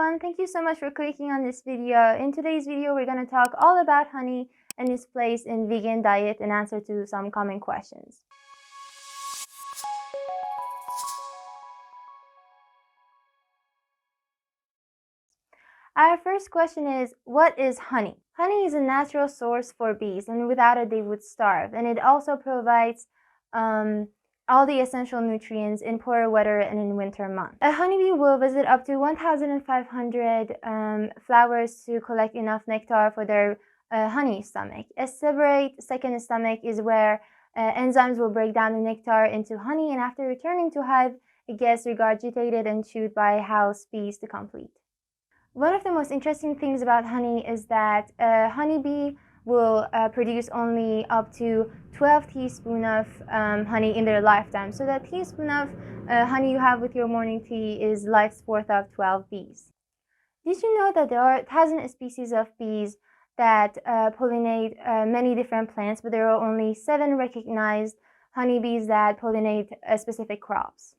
everyone, thank you so much for clicking on this video. In today's video, we're going to talk all about honey and its place in vegan diet and answer to some common questions. Our first question is, what is honey? Honey is a natural source for bees, and without it they would starve. And it also provides all the essential nutrients in poor weather and in winter months. A honeybee will visit up to 1,500 flowers to collect enough nectar for their honey stomach. A separate second stomach is where enzymes will break down the nectar into honey, and after returning to hive, it gets regurgitated and chewed by house bees to complete. One of the most interesting things about honey is that a honeybee will produce only up to 12 teaspoons of honey in their lifetime. So that teaspoon of honey you have with your morning tea is life's worth of 12 bees. Did you know that there are 1,000 species of bees that pollinate many different plants, but there are only 7 recognized honeybees that pollinate specific crops?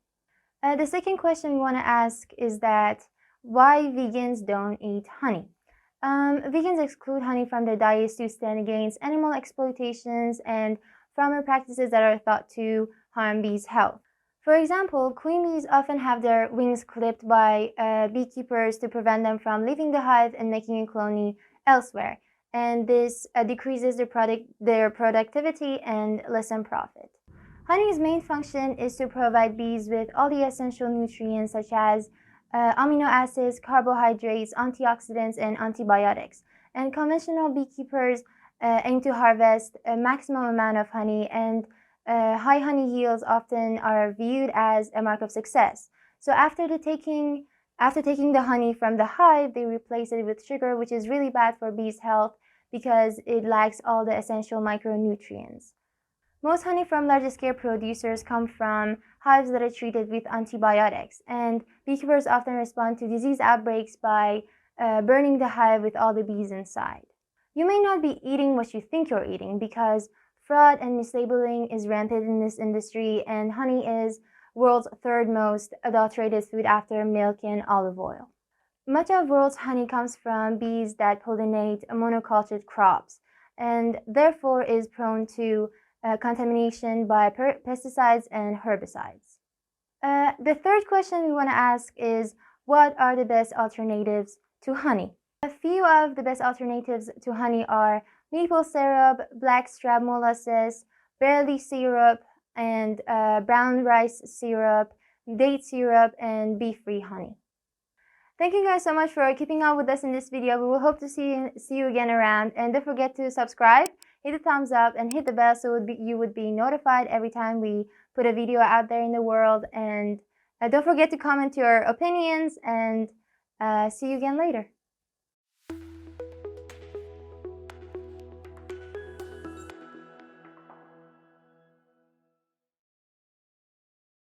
The second question we want to ask is that why vegans don't eat honey. Vegans exclude honey from their diets to stand against animal exploitations and farmer practices that are thought to harm bees' health. For example, queen bees often have their wings clipped by beekeepers to prevent them from leaving the hive and making a colony elsewhere, and this decreases their productivity and lessens profit. Honey's main function is to provide bees with all the essential nutrients such as amino acids, carbohydrates, antioxidants, and antibiotics. And conventional beekeepers aim to harvest a maximum amount of honey, and high honey yields often are viewed as a mark of success. So after taking the honey from the hive, they replace it with sugar, which is really bad for bees' health because it lacks all the essential micronutrients. Most honey from large-scale producers come from hives that are treated with antibiotics, and beekeepers often respond to disease outbreaks by burning the hive with all the bees inside. You may not be eating what you think you're eating because fraud and mislabeling is rampant in this industry, and honey is world's third most adulterated food after milk and olive oil. Much of the world's honey comes from bees that pollinate monocultured crops and therefore is prone to contamination by pesticides and herbicides. The third question we want to ask is, what are the best alternatives to honey? A few of the best alternatives to honey are maple syrup, blackstrap molasses, barley syrup, and brown rice syrup, date syrup, and bee-free honey. Thank you guys so much for keeping up with us in this video. We will hope to see you again around, and don't forget to subscribe, hit the thumbs up, and hit the bell so you would be notified every time we put a video out there in the world. And don't forget to comment your opinions, and see you again later.